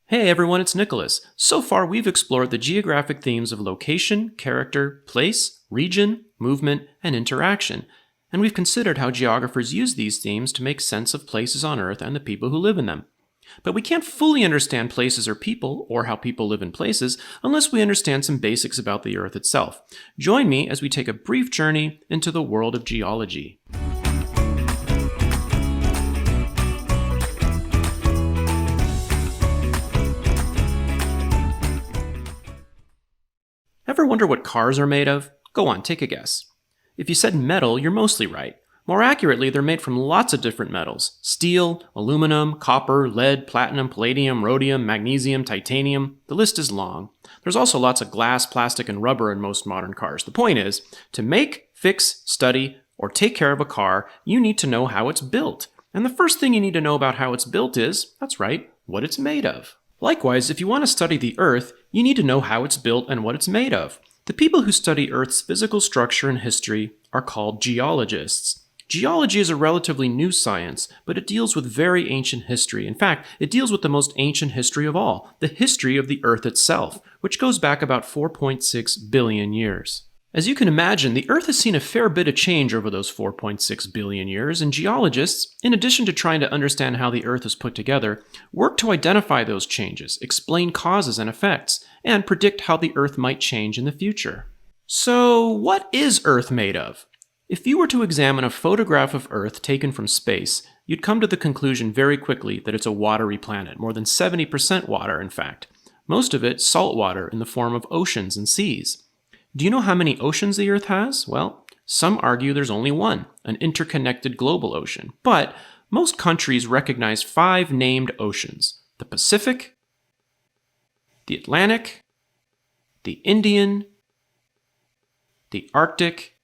Hey everyone, it's Nicholas. So far, we've explored the geographic themes of location, character, place, region, movement, and interaction. And we've considered how geographers use these themes to make sense of places on Earth and the people who live in them. But we can't fully understand places or people, or how people live in places, unless we understand some basics about the Earth itself. Join me as we take a brief journey into the world of geology. Ever wonder what cars are made of? Go on, take a guess. If you said metal, you're mostly right. More accurately, they're made from lots of different metals: steel, aluminum, copper, lead, platinum, palladium, rhodium, magnesium, titanium. The list is long. There's also lots of glass, plastic, and rubber in most modern cars. The point is, to make, fix, study, or take care of a car, you need to know how it's built. And the first thing you need to know about how it's built is, that's right, what it's made of. Likewise, if you want to study the Earth, you need to know how it's built and what it's made of. The people who study Earth's physical structure and history are called geologists. Geology is a relatively new science, but it deals with very ancient history. In fact, it deals with the most ancient history of all, the history of the Earth itself, which goes back about 4.6 billion years. As you can imagine, the Earth has seen a fair bit of change over those 4.6 billion years, and geologists, in addition to trying to understand how the Earth is put together, work to identify those changes, explain causes and effects, and predict how the Earth might change in the future. So, what is Earth made of? If you were to examine a photograph of Earth taken from space, you'd come to the conclusion very quickly that it's a watery planet, more than 70% water, in fact. Most of it salt water in the form of oceans and seas. Do you know how many oceans the Earth has? Well, some argue there's only one, an interconnected global ocean. But most countries recognize 5 named oceans: the Pacific, the Atlantic, the Indian, the Arctic,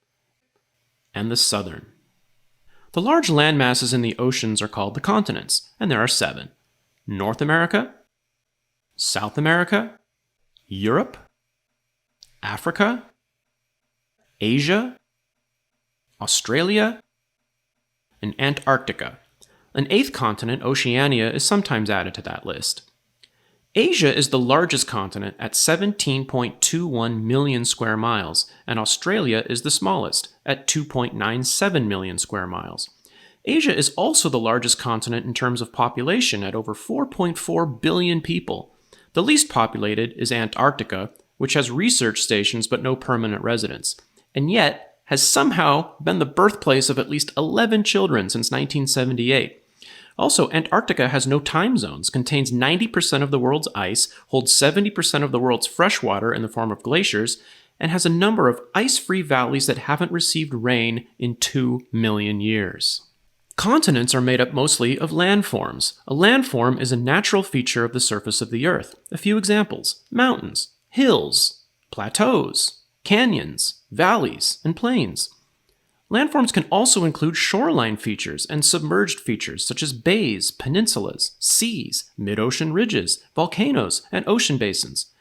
and the Southern. The large land masses in the oceans are called the continents, and there are 7: North America, South America, Europe, Africa, Asia, Australia, and Antarctica. An 8th continent, Oceania, is sometimes added to that list. Asia is the largest continent at 17.21 million square miles, and Australia is the smallest at 2.97 million square miles. Asia is also the largest continent in terms of population at over 4.4 billion people. The least populated is Antarctica, which has research stations but no permanent residents, and yet has somehow been the birthplace of at least 11 children since 1978. Also, Antarctica has no time zones, contains 90% of the world's ice, holds 70% of the world's fresh water in the form of glaciers, and has a number of ice-free valleys that haven't received rain in 2 million years. Continents are made up mostly of landforms. A landform is a natural feature of the surface of the Earth. A few examples: mountains, hills, plateaus, canyons, valleys, and plains. Landforms can also include shoreline features and submerged features such as bays, peninsulas, seas, mid-ocean ridges, volcanoes, and ocean basins.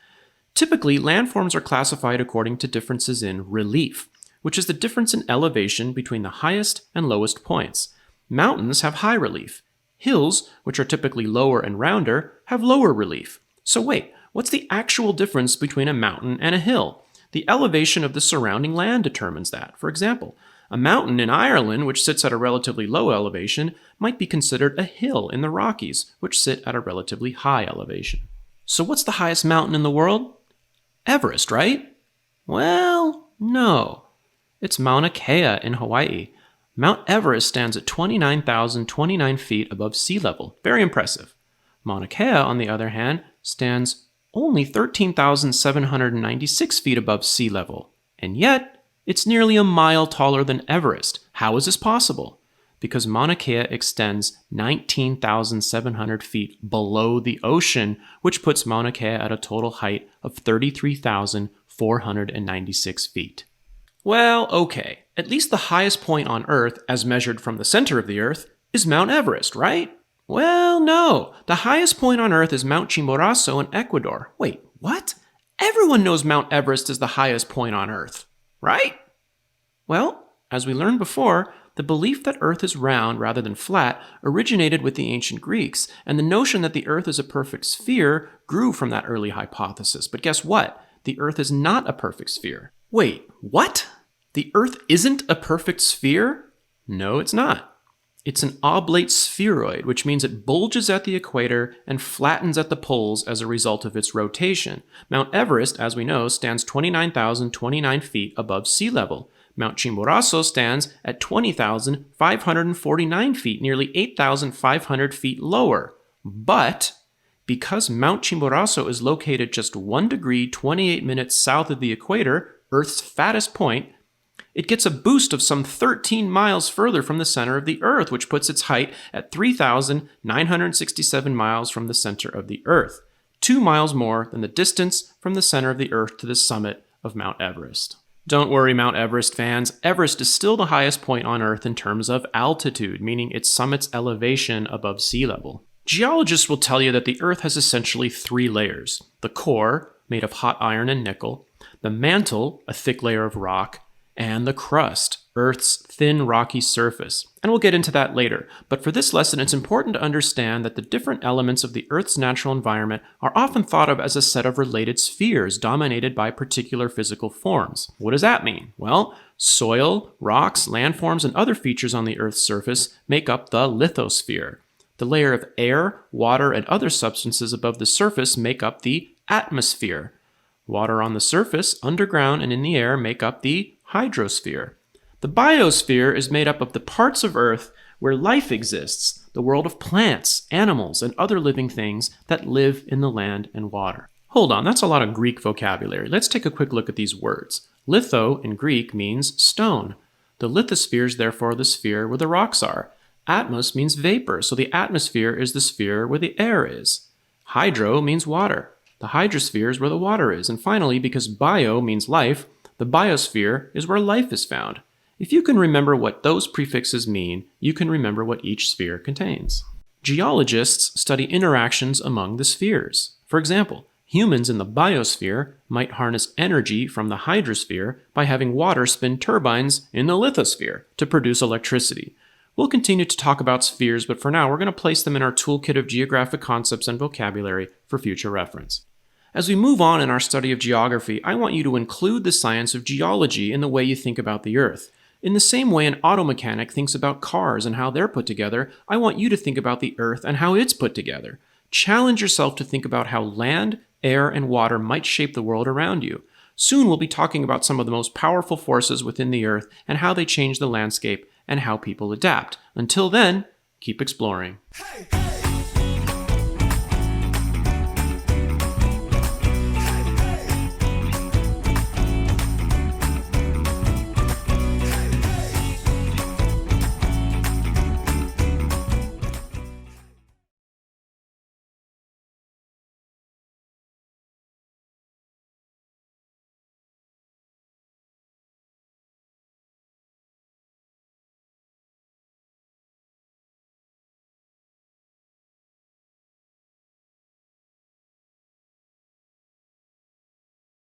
Typically, landforms are classified according to differences in relief, which is the difference in elevation between the highest and lowest points. Mountains have high relief. Hills, which are typically lower and rounder, have lower relief. So wait, what's the actual difference between a mountain and a hill? The elevation of the surrounding land determines that. For example, a mountain in Ireland, which sits at a relatively low elevation, might be considered a hill in the Rockies, which sit at a relatively high elevation. So what's the highest mountain in the world? Everest, right? Well, no. It's Mauna Kea in Hawaii. Mount Everest stands at 29,029 feet above sea level. Very impressive. Mauna Kea, on the other hand, stands only 13,796 feet above sea level. And yet, it's nearly a mile taller than Everest. How is this possible? Because Mauna Kea extends 19,700 feet below the ocean, which puts Mauna Kea at a total height of 33,496 feet. Well, okay, at least the highest point on Earth, as measured from the center of the Earth, is Mount Everest, right? Well, no. The highest point on Earth is Mount Chimborazo in Ecuador. Wait, what? Everyone knows Mount Everest is the highest point on Earth, right? Well, as we learned before, The belief that Earth is round rather than flat originated with the ancient Greeks, and the notion that the Earth is a perfect sphere grew from that early hypothesis. But guess what? The Earth is not a perfect sphere. Wait, what? The Earth isn't a perfect sphere? No, it's not. It's an oblate spheroid, which means it bulges at the equator and flattens at the poles as a result of its rotation. Mount Everest, as we know, stands 29,029 feet above sea level. Mount Chimborazo stands at 20,549 feet, nearly 8,500 feet lower. But because Mount Chimborazo is located just 1 degree 28 minutes south of the equator, Earth's fattest point, it gets a boost of some 13 miles further from the center of the Earth, which puts its height at 3,967 miles from the center of the Earth, 2 miles more than the distance from the center of the Earth to the summit of Mount Everest. Don't worry, Mount Everest fans. Everest is still the highest point on Earth in terms of altitude, meaning its summit's elevation above sea level. Geologists will tell you that the Earth has essentially 3 layers: the core, made of hot iron and nickel, the mantle, a thick layer of rock, and the crust, Earth's thin rocky surface. And we'll get into that later. But for this lesson, it's important to understand that the different elements of the Earth's natural environment are often thought of as a set of related spheres dominated by particular physical forms. What does that mean? Well, soil, rocks, landforms, and other features on the Earth's surface make up the lithosphere. The layer of air, water, and other substances above the surface make up the atmosphere. Water on the surface, underground, and in the air make up the hydrosphere. The biosphere is made up of the parts of Earth where life exists, the world of plants, animals, and other living things that live in the land and water. Hold on, that's a lot of Greek vocabulary. Let's take a quick look at these words. Litho in Greek means stone. The lithosphere is therefore the sphere where the rocks are. Atmos means vapor, so the atmosphere is the sphere where the air is. Hydro means water. The hydrosphere is where the water is. And finally, because bio means life, the biosphere is where life is found. If you can remember what those prefixes mean, you can remember what each sphere contains. Geologists study interactions among the spheres. For example, humans in the biosphere might harness energy from the hydrosphere by having water spin turbines in the lithosphere to produce electricity. We'll continue to talk about spheres, but for now, we're going to place them in our toolkit of geographic concepts and vocabulary for future reference. As we move on in our study of geography, I want you to include the science of geology in the way you think about the Earth. In the same way an auto mechanic thinks about cars and how they're put together, I want you to think about the Earth and how it's put together. Challenge yourself to think about how land, air, and water might shape the world around you. Soon we'll be talking about some of the most powerful forces within the Earth and how they change the landscape and how people adapt. Until then, keep exploring. Hey, hey.